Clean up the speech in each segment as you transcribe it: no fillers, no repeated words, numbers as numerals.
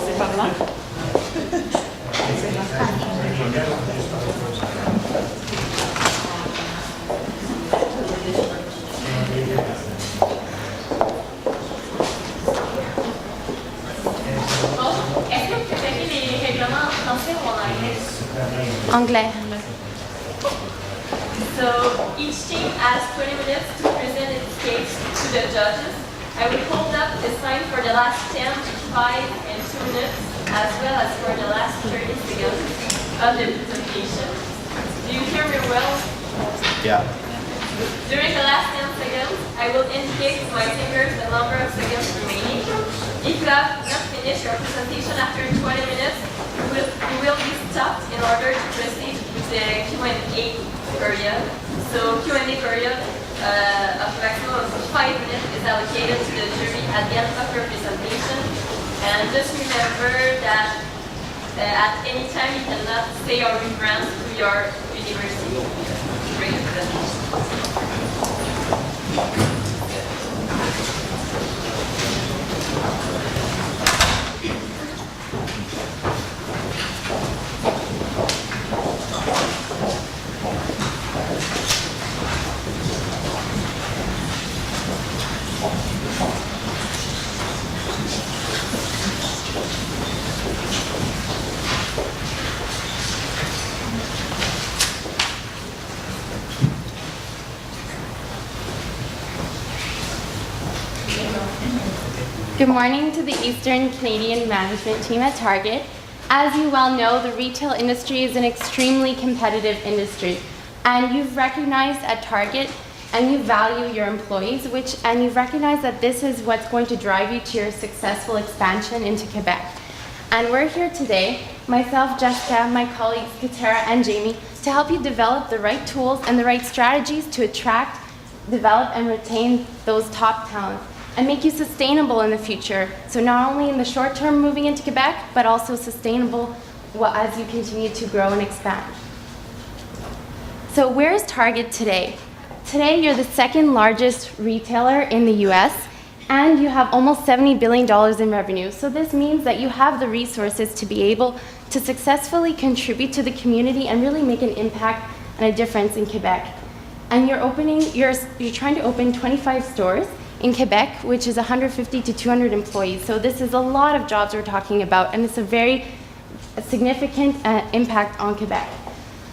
C'est par là. Est-ce que vous préférez les règlements en français ou en anglais? Anglais. So each team has 20 minutes to present its case to the judges. I will hold up the sign for the last 10, 5, and 2 minutes, as well as for the last 30 seconds of the presentation. Do you hear me well? Yeah. During the last 10 seconds, I will indicate with my fingers the number of seconds remaining. If you have not finished your presentation after 20 minutes, you will be stopped in order to proceed with the Q&A period. So Q&A period of maximum of 5 minutes is allocated to the jury at the end of your presentation. And just remember that at any time you cannot say or reference to your university during the presentation. Good morning to the Eastern Canadian management team at Target. As you well know, the retail industry is an extremely competitive industry, and you've recognized at Target and you value your employees, and you've recognized that this is what's going to drive you to your successful expansion into Quebec. And we're here today, myself, Jessica, my colleagues, Katara and Jamie, to help you develop the right tools and the right strategies to attract, develop, and retain those top talents, and make you sustainable in the future. So not only in the short term moving into Quebec, but also sustainable as you continue to grow and expand. So where is Target today? Today you're the second largest retailer in the US, and you have almost $70 billion in revenue. So this means that you have the resources to be able to successfully contribute to the community and really make an impact and a difference in Quebec. And you're trying to open 25 stores in Quebec, which is 150 to 200 employees. So this is a lot of jobs we're talking about, and it's a very significant impact on Quebec.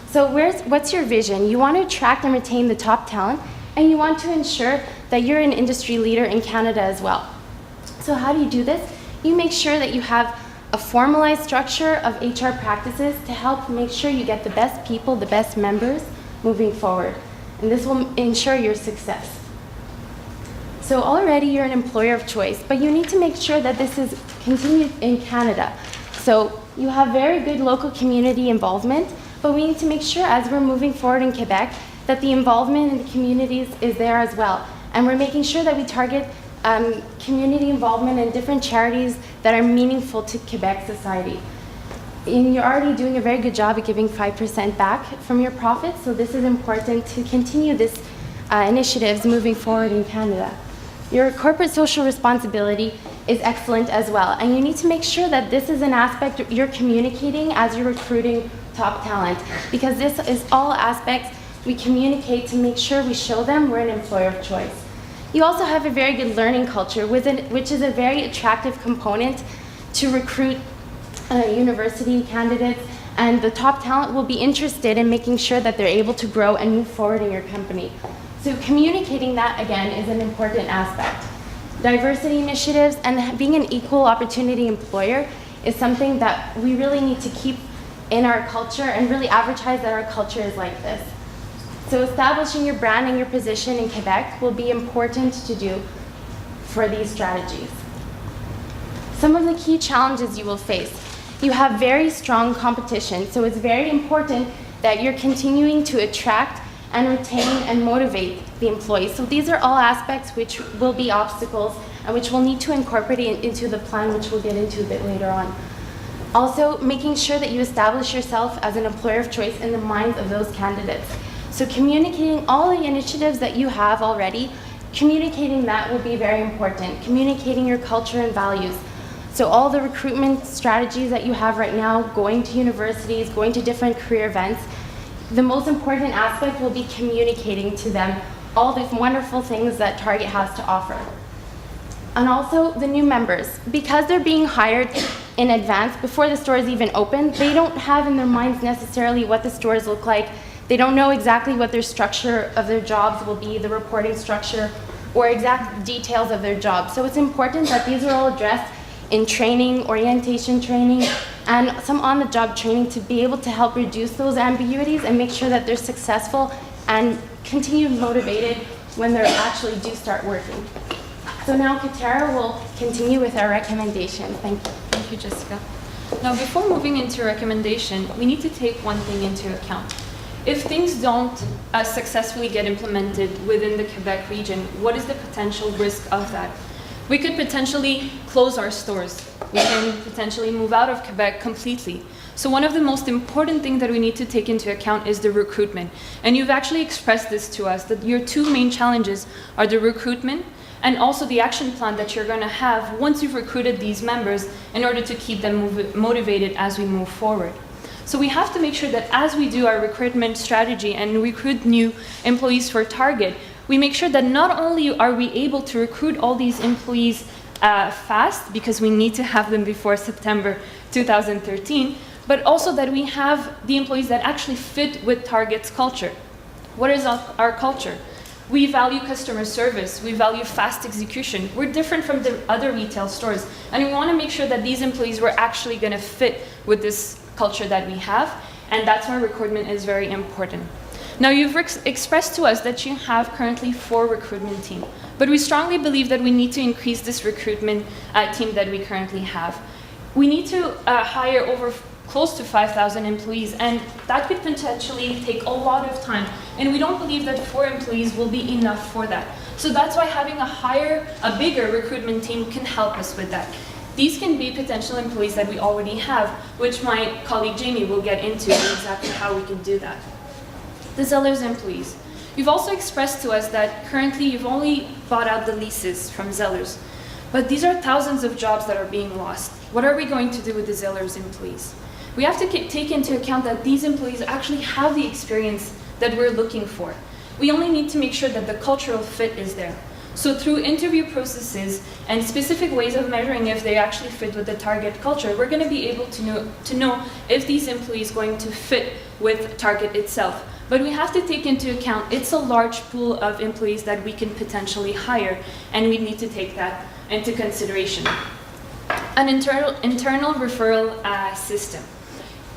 So what's your vision? You want to attract and retain the top talent, and you want to ensure that you're an industry leader in Canada as well. So how do you do this? You make sure that you have a formalized structure of HR practices to help make sure you get the best people, the best members moving forward. And this will ensure your success. So already you're an employer of choice, but you need to make sure that this is continued in Canada. So you have very good local community involvement, but we need to make sure as we're moving forward in Quebec that the involvement in the communities is there as well. And we're making sure that we target community involvement in different charities that are meaningful to Quebec society. And you're already doing a very good job at giving 5% back from your profits, so this is important to continue this initiatives moving forward in Canada. Your corporate social responsibility is excellent as well, and you need to make sure that this is an aspect you're communicating as you're recruiting top talent, because this is all aspects we communicate to make sure we show them we're an employer of choice. You also have a very good learning culture, which is a very attractive component to recruit university candidates, and the top talent will be interested in making sure that they're able to grow and move forward in your company. So communicating that, again, is an important aspect. Diversity initiatives and being an equal opportunity employer is something that we really need to keep in our culture and really advertise that our culture is like this. So establishing your brand and your position in Quebec will be important to do for these strategies. Some of the key challenges you will face. You have very strong competition, so it's very important that you're continuing to attract and retain and motivate the employees. So these are all aspects which will be obstacles and which we'll need to incorporate into the plan, which we'll get into a bit later on. Also, making sure that you establish yourself as an employer of choice in the minds of those candidates. So communicating all the initiatives that you have already, communicating that will be very important. Communicating your culture and values. So all the recruitment strategies that you have right now, going to universities, going to different career events, the most important aspect will be communicating to them all the wonderful things that Target has to offer. And also the new members. Because they're being hired in advance, before the stores even open, they don't have in their minds necessarily what the stores look like. They don't know exactly what their structure of their jobs will be, the reporting structure, or exact details of their job. So it's important that these are all addressed in training, orientation training, and some on-the-job training to be able to help reduce those ambiguities and make sure that they're successful and continue motivated when they actually do start working. So now Katara will continue with our recommendation. Thank you. Thank you, Jessica. Now, before moving into recommendation, we need to take one thing into account. If things don't successfully get implemented within the Quebec region, what is the potential risk of that? We could potentially close our stores. We can potentially move out of Quebec completely. So one of the most important things that we need to take into account is the recruitment. And you've actually expressed this to us, that your two main challenges are the recruitment and also the action plan that you're going to have once you've recruited these members in order to keep them motivated as we move forward. So we have to make sure that as we do our recruitment strategy and recruit new employees for Target, we make sure that not only are we able to recruit all these employees fast, because we need to have them before September 2013, but also that we have the employees that actually fit with Target's culture. What is our culture? We value customer service, we value fast execution. We're different from the other retail stores, and we want to make sure that these employees were actually going to fit with this culture that we have, and that's why recruitment is very important. Now, you've expressed to us that you have currently 4 recruitment teams, but we strongly believe that we need to increase this recruitment team that we currently have. We need to hire over close to 5,000 employees, and that could potentially take a lot of time, and we don't believe that 4 employees will be enough for that. So that's why having a bigger recruitment team can help us with that. These can be potential employees that we already have, which my colleague Jamie will get into exactly how we can do that. The Zellers employees. You've also expressed to us that currently you've only bought out the leases from Zellers, but these are thousands of jobs that are being lost. What are we going to do with the Zellers employees? We have to take into account that these employees actually have the experience that we're looking for. We only need to make sure that the cultural fit is there. So through interview processes and specific ways of measuring if they actually fit with the Target culture, we're going to be able to know if these employees are going to fit with Target itself. But we have to take into account it's a large pool of employees that we can potentially hire, and we need to take that into consideration. An internal referral system.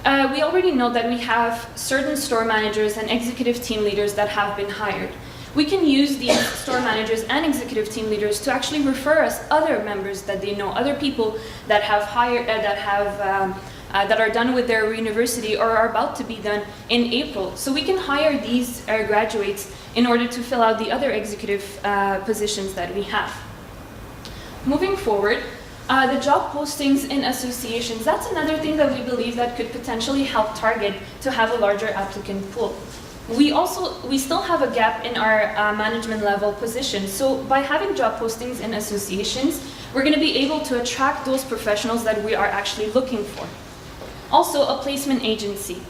We already know that we have certain store managers and executive team leaders that have been hired. We can use these store managers and executive team leaders to actually refer us other members that they know, other people that have hired, that are done with their university or are about to be done in April. So we can hire these graduates in order to fill out the other executive positions that we have. Moving forward, the job postings in associations, that's another thing that we believe that could potentially help Target to have a larger applicant pool. We still have a gap in our management level positions. So by having job postings in associations, we're going to be able to attract those professionals that we are actually looking for. Also, a placement agency.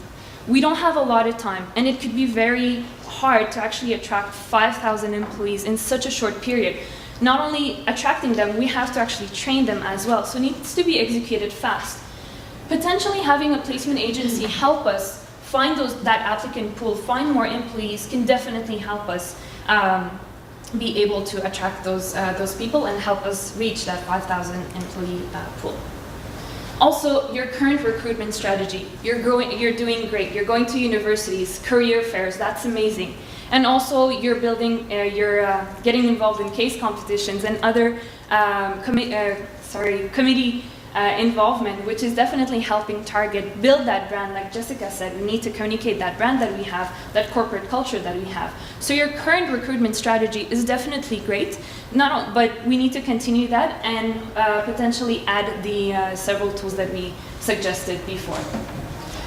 We don't have a lot of time, and it could be very hard to actually attract 5,000 employees in such a short period. Not only attracting them, we have to actually train them as well. So it needs to be executed fast. Potentially having a placement agency help us find that applicant pool, find more employees, can definitely help us be able to attract those people and help us reach that 5,000 employee pool. Also, your current recruitment strategy. You're doing great. You're going to universities, career fairs. That's amazing. And also, you're getting involved in case competitions and other committee involvement, which is definitely helping Target build that brand. Like Jessica said, we need to communicate that brand that we have, that corporate culture that we have. So your current recruitment strategy is definitely great, but we need to continue that and potentially add the several tools that we suggested before.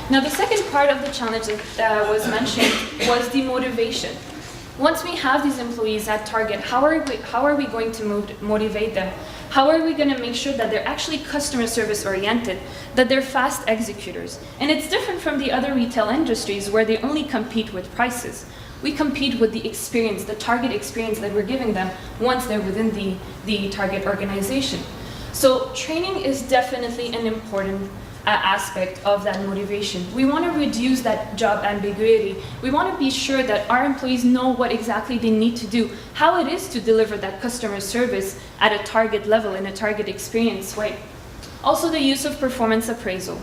Now, the second part of the challenge that was mentioned was the motivation. Once we have these employees at Target, how are we going to motivate them? How are we going to make sure that they're actually customer service oriented, that they're fast executors? And it's different from the other retail industries where they only compete with prices. We compete with the experience, the Target experience that we're giving them once they're within the Target organization. So training is definitely an important aspect of that motivation. We want to reduce that job ambiguity. We want to be sure that our employees know what exactly they need to do, how it is to deliver that customer service at a Target level, in a Target experience way. Also, the use of performance appraisal.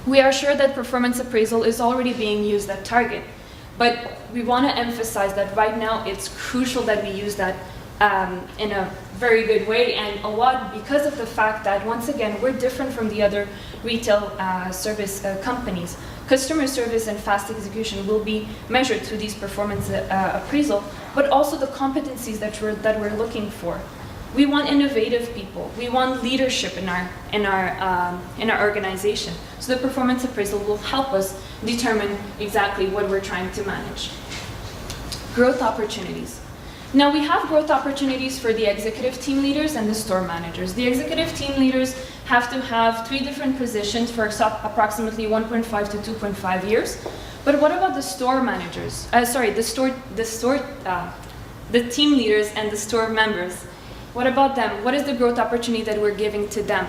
We are sure that performance appraisal is already being used at Target, but we want to emphasize that right now it's crucial that we use that in a very good way, and a lot because of the fact that, once again, we're different from the other retail service companies. Customer service and fast execution will be measured through these performance appraisal, but also the competencies that we're looking for. We want innovative people. We want leadership in our organization. So the performance appraisal will help us determine exactly what we're trying to manage. Growth opportunities. Now, we have growth opportunities for the executive team leaders and the store managers. The executive team leaders have to have 3 different positions for approximately 1.5 to 2.5 years. But what about the store managers? The team leaders and the store members. What about them? What is the growth opportunity that we're giving to them?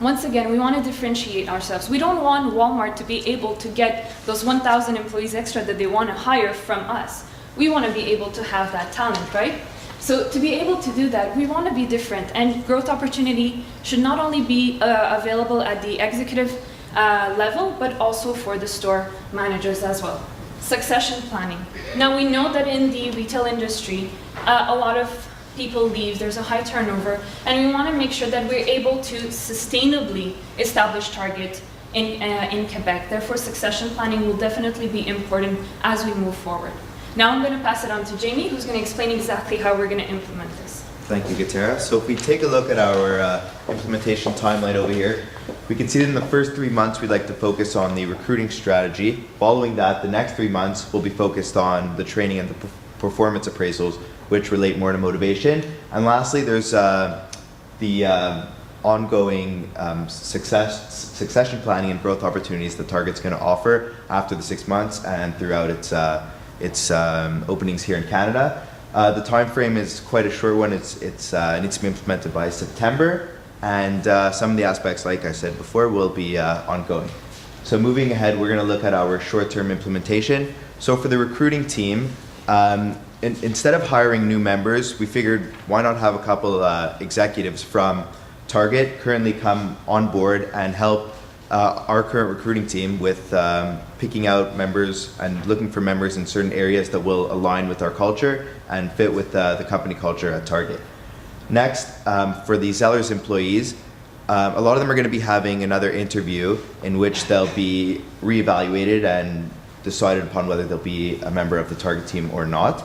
Once again, we want to differentiate ourselves. We don't want Walmart to be able to get those 1,000 employees extra that they want to hire from us. We want to be able to have that talent, right? So to be able to do that, we want to be different. And growth opportunity should not only be available at the executive level, but also for the store managers as well. Succession planning. Now, we know that in the retail industry, a lot of people leave, there's a high turnover, and we want to make sure that we're able to sustainably establish Target in Quebec. Therefore, succession planning will definitely be important as we move forward. Now I'm going to pass it on to Jamie, who's going to explain exactly how we're going to implement this. Thank you, Gatera. So if we take a look at our implementation timeline over here, we can see that in the first 3 months, we'd like to focus on the recruiting strategy. Following that, the next 3 months will be focused on the training and the performance appraisals, which relate more to motivation. And lastly, there's the ongoing succession planning and growth opportunities that Target's going to offer after the 6 months and throughout its openings here in Canada. The time frame is quite a short one. It needs to be implemented by September, and some of the aspects, like I said before, will be ongoing. So moving ahead, we're going to look at our short-term implementation. So for the recruiting team, instead of hiring new members, we figured why not have a couple executives from Target currently come on board and help our current recruiting team with picking out members and looking for members in certain areas that will align with our culture and fit with the company culture at Target. Next, for the Zellers employees, a lot of them are going to be having another interview in which they'll be reevaluated and decided upon whether they'll be a member of the Target team or not.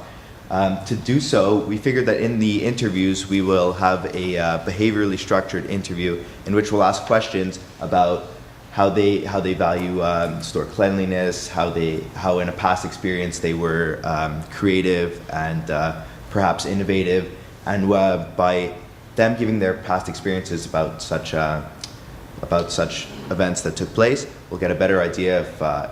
To do so, we figured that in the interviews we will have a behaviorally structured interview in which we'll ask questions about how they value store cleanliness, how in a past experience they were creative and perhaps innovative, and by them giving their past experiences about such events that took place, we'll get a better idea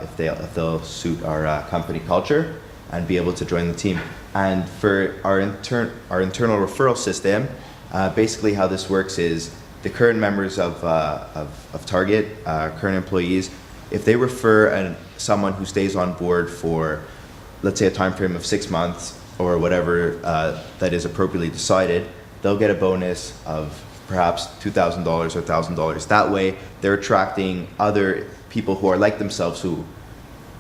if they'll suit our company culture and be able to join the team. And for our internal referral system, basically how this works is the current members of Target, current employees, if they refer someone who stays on board for, let's say, a time frame of 6 months or whatever that is appropriately decided, they'll get a bonus of perhaps $2,000 or $1,000. That way, they're attracting other people who are like themselves who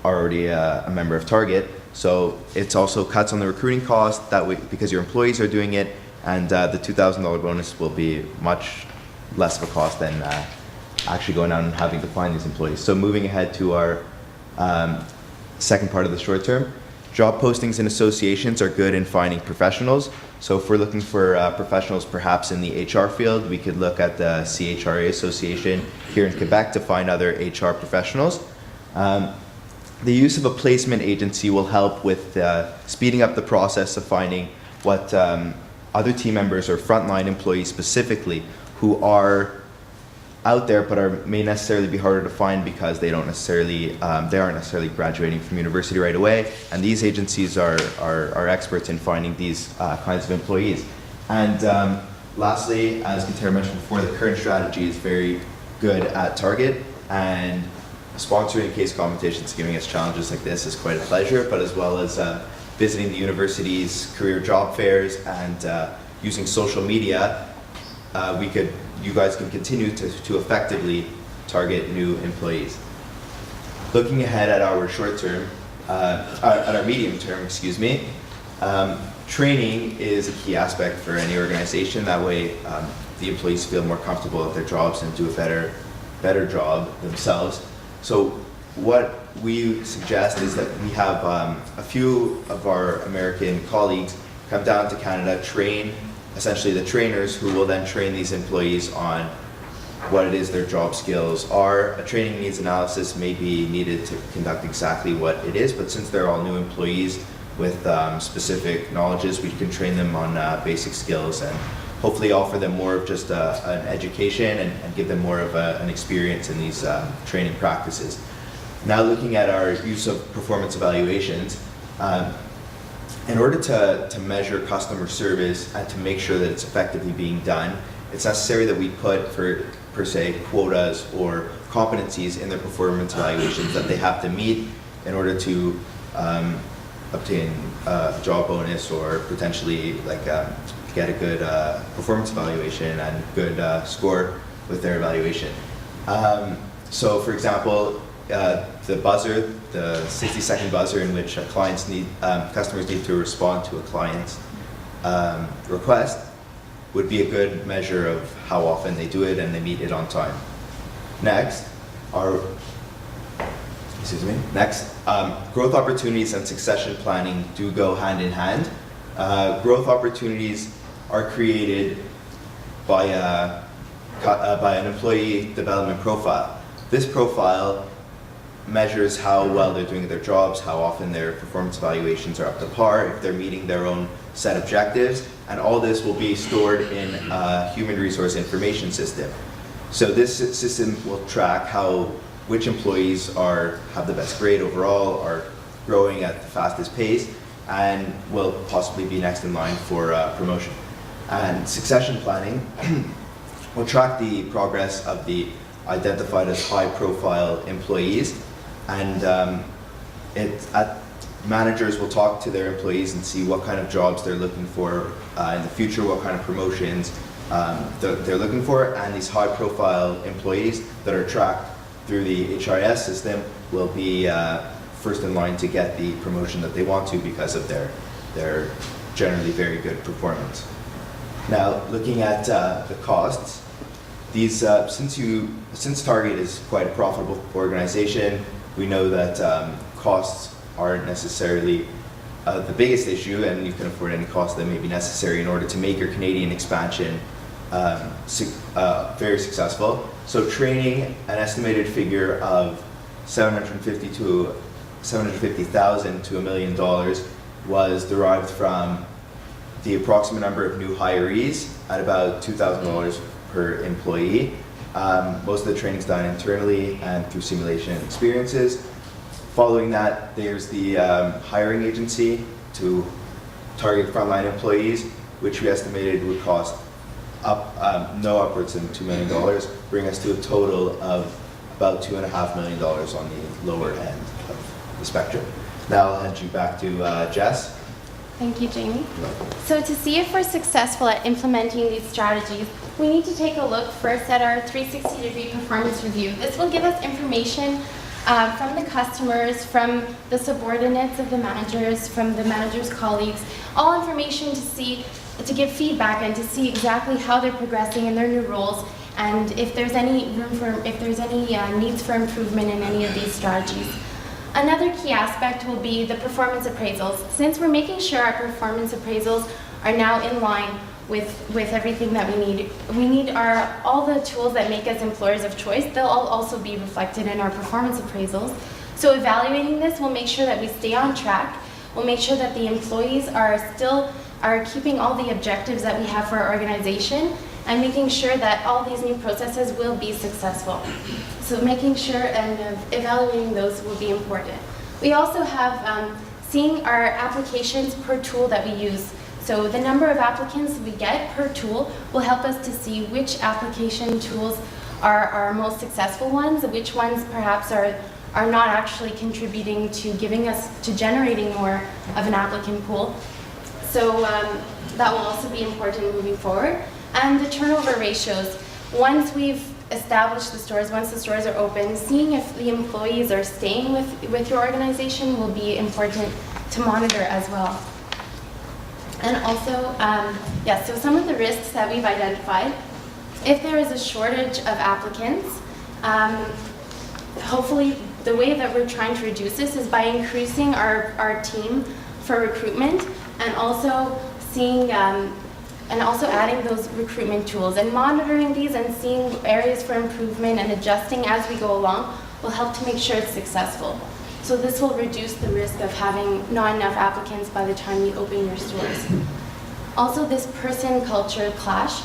are already a member of Target. So it's also cuts on the recruiting cost that way because your employees are doing it, and the $2,000 bonus will be much less of a cost than actually going out and having to find these employees. So moving ahead to our second part of the short term, job postings and associations are good in finding professionals. So if we're looking for professionals perhaps in the HR field, we could look at the CHRA Association here in Quebec to find other HR professionals. The use of a placement agency will help with speeding up the process of finding what other team members or frontline employees specifically who are out there but may necessarily be harder to find because they aren't necessarily graduating from university right away, and these agencies are experts in finding these kinds of employees. And lastly, as Katara mentioned before, the current strategy is very good at target, and sponsoring case competitions, giving us challenges like this is quite a pleasure, but as well as visiting the university's career job fairs and using social media, you guys can continue to effectively target new employees. Looking ahead at our short term, at our medium term, excuse me, training is a key aspect for any organization. That way the employees feel more comfortable at their jobs and do a better job themselves. So what we suggest is that we have a few of our American colleagues come down to Canada, train essentially the trainers who will then train these employees on what it is their job skills are. A training needs analysis may be needed to conduct exactly what it is, but since they're all new employees with specific knowledges, we can train them on basic skills and hopefully offer them more of just an education and give them more of an experience in these training practices. Now looking at our use of performance evaluations, in order to measure customer service and to make sure that it's effectively being done, it's necessary that we put, per se, quotas or competencies in their performance evaluations that they have to meet in order to obtain a job bonus or potentially get a good performance evaluation and good score with their evaluation. So for example, the buzzer, the 60-second buzzer in which customers need to respond to a client's request would be a good measure of how often they do it and they meet it on time. Next, growth opportunities and succession planning do go hand in hand. Growth opportunities are created by an employee development profile. This profile measures how well they're doing at their jobs, how often their performance evaluations are up to par, if they're meeting their own set objectives, and all this will be stored in a human resource information system. So this system will track which employees have the best grade overall, are growing at the fastest pace, and will possibly be next in line for promotion. And succession planning will track the progress of the identified as high-profile employees, and managers will talk to their employees and see what kind of jobs they're looking for in the future, what kind of promotions they're looking for, and these high-profile employees that are tracked through the HRIS system will be first in line to get the promotion that they want to because of their generally very good performance. Now, looking at the costs, these since Target is quite a profitable organization, we know that costs aren't necessarily the biggest issue, and you can afford any cost that may be necessary in order to make your Canadian expansion very successful. So training, an estimated figure of $750,000 to $1 million was derived from the approximate number of new hirees at about $2,000 per employee. Most of the training is done internally and through simulation experiences. Following that, there's the hiring agency to target frontline employees, which we estimated would cost upwards of $2 million, bring us to a total of about $2.5 million on the lower end of the spectrum. Now I'll hand you back to Jess. Thank you, Jamie. So to see if we're successful at implementing these strategies, we need to take a look first at our 360-degree performance review. This will give us information from the customers, from the subordinates of the managers, from the managers' colleagues, all information to give feedback and to see exactly how they're progressing in their new roles, and if there's any needs for improvement in any of these strategies. Another key aspect will be the performance appraisals. Since we're making sure our performance appraisals are now in line with everything that we need all the tools that make us employers of choice. They'll all also be reflected in our performance appraisals. So evaluating this will make sure that we stay on track. We'll make sure that the employees are keeping all the objectives that we have for our organization and making sure that all these new processes will be successful. So making sure and evaluating those will be important. We also have seeing our applications per tool that we use. So the number of applicants we get per tool will help us to see which application tools are our most successful ones, which ones perhaps are not actually contributing to generating more of an applicant pool. So that will also be important moving forward. And the turnover ratios. Once we've established the stores, once the stores are open, seeing if the employees are staying with your organization will be important to monitor as well. And also, so some of the risks that we've identified, if there is a shortage of applicants, hopefully the way that we're trying to reduce this is by increasing our team for recruitment and also seeing and also adding those recruitment tools and monitoring these and seeing areas for improvement and adjusting as we go along will help to make sure it's successful. So this will reduce the risk of having not enough applicants by the time you open your stores. Also, this person culture clash.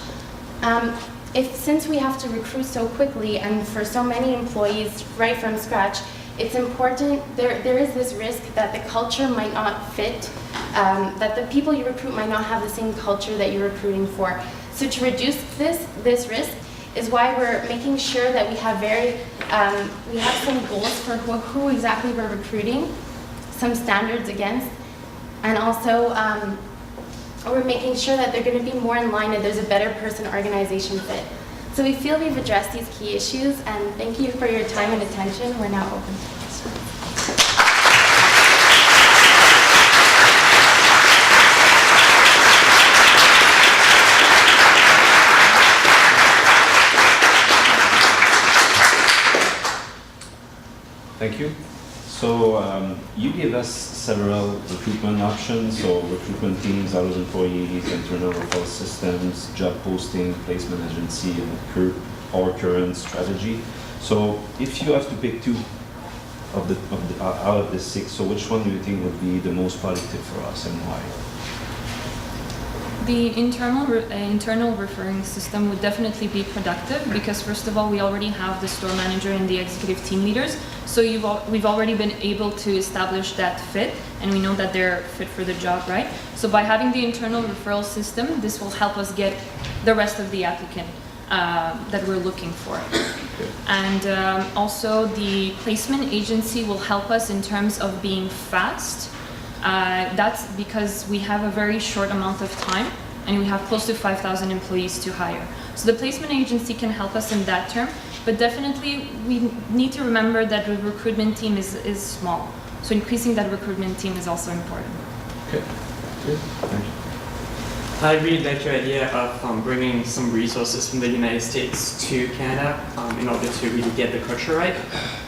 Since we have to recruit so quickly and for so many employees right from scratch, it's important, there is this risk that the culture might not fit, that the people you recruit might not have the same culture that you're recruiting for. So to reduce this risk is why we're making sure that we have we have some goals for who exactly we're recruiting, some standards against, and also we're making sure that they're going to be more in line and there's a better person-organization fit. So we feel we've addressed these key issues, and thank you for your time and attention. We're now open to questions. Thank you. So you gave us several recruitment options, so recruitment teams, hours employees, internal referral systems, job posting, placement agency, and our current strategy. So if you have to pick two out of the six, so which one do you think would be the most positive for us and why? The internal referring system would definitely be productive because first of all, we already have the store manager and the executive team leaders. So we've already been able to establish that fit and we know that they're fit for the job, right? So by having the internal referral system, this will help us get the rest of the applicant that we're looking for. And also the placement agency will help us in terms of being fast. That's because we have a very short amount of time and we have close to 5,000 employees to hire. So the placement agency can help us in that term, but definitely we need to remember that the recruitment team is small. So increasing that recruitment team is also important. Okay, good, thank you. I really like your idea of bringing some resources from the United States to Canada in order to really get the culture right.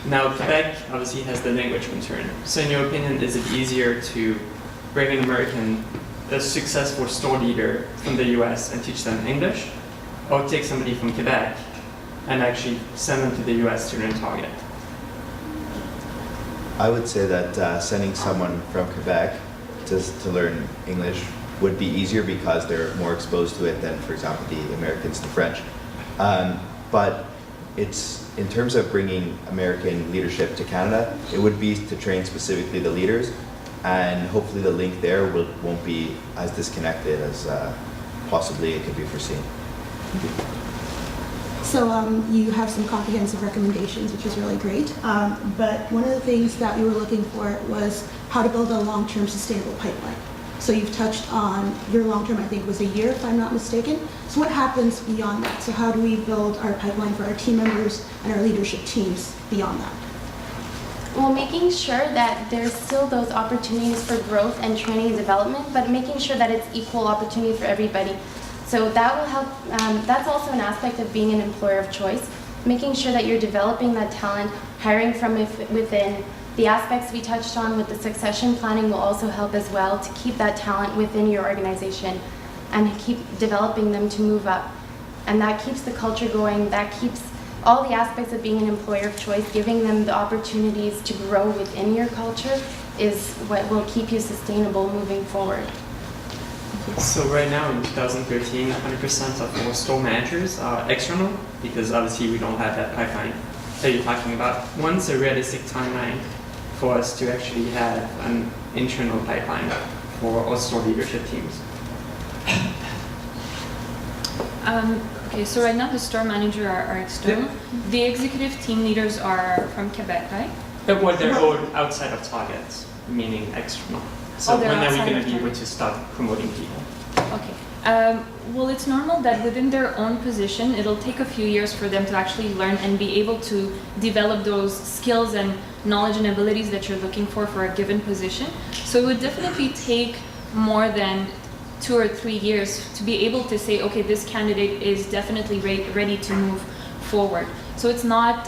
Now, Quebec obviously has the language concern. So in your opinion, is it easier to bring a successful store leader from the US and teach them English, or take somebody from Quebec and actually send them to the US to learn Target? I would say that sending someone from Quebec to learn English would be easier because they're more exposed to it than, for example, the Americans to French. But it's in terms of bringing American leadership to Canada, it would be to train specifically the leaders, and hopefully the link there won't be as disconnected as possibly it could be foreseen. So you have some comprehensive recommendations, which is really great. But one of the things that we were looking for was how to build a long-term sustainable pipeline. So you've touched on your long-term, I think, was a year, if I'm not mistaken. So what happens beyond that? So how do we build our pipeline for our team members and our leadership teams beyond that? Well, making sure that there's still those opportunities for growth and training and development, but making sure that it's equal opportunity for everybody. So that will help, that's also an aspect of being an employer of choice, making sure that you're developing that talent, hiring from within. The aspects we touched on with the succession planning will also help as well to keep that talent within your organization and keep developing them to move up. And that keeps the culture going, that keeps all the aspects of being an employer of choice, giving them the opportunities to grow within your culture is what will keep you sustainable moving forward. So right now in 2013, 100% of our store managers are external because obviously we don't have that pipeline that you're talking about. When's a realistic timeline for us to actually have an internal pipeline for our store leadership teams? Okay, so right now the store manager are external. The executive team leaders are from Quebec, right? Well, they're all outside of targets, meaning external. So Oh, they're when are we outside going of to be able target. to start promoting people? Okay. Well, it's normal that within their own position, it'll take a few years for them to actually learn and be able to develop those skills and knowledge and abilities that you're looking for a given position. So it would definitely take more than 2 or 3 years to be able to say, okay, this candidate is definitely ready to move forward. So it's not,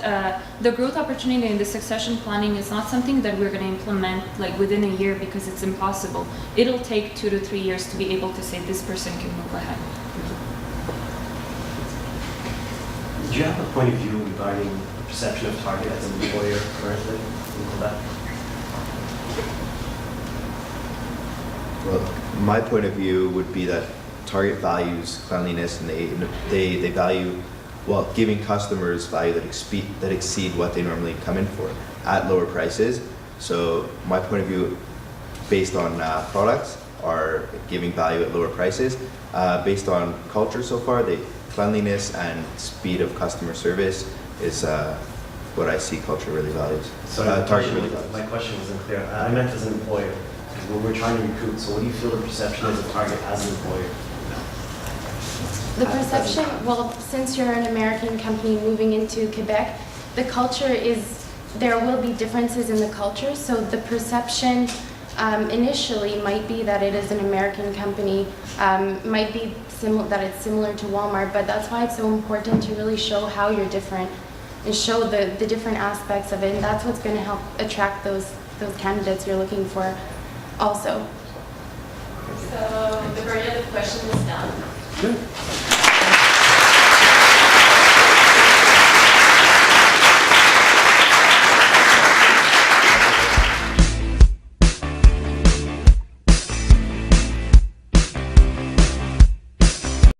the growth opportunity and the succession planning is not something that we're going to implement like within a year because it's impossible. It'll take 2 to 3 years to be able to say this person can move ahead. Do you have a point of view regarding the perception of Target as an employer currently in Quebec? Well, my point of view would be that Target values cleanliness and they value, well, giving customers value that exceed what they normally come in for at lower prices. So my point of view, based on products, are giving value at lower prices. Based on culture so far, the cleanliness and speed of customer service is what I see culture really values. Sorry, Target really values. my question wasn't clear. I meant as an employer. Because when we're trying to recruit, so what do you feel the perception is of Target as an employer? The perception, well, since you're an American company moving into Quebec, the culture is, there will be differences in the culture. So the perception initially might be that it is an American company, might be that it's similar to Walmart, but that's why it's so important to really show how you're different and show the different aspects of it. And that's what's going to help attract those candidates you're looking for also. So the period of questions is done. Good.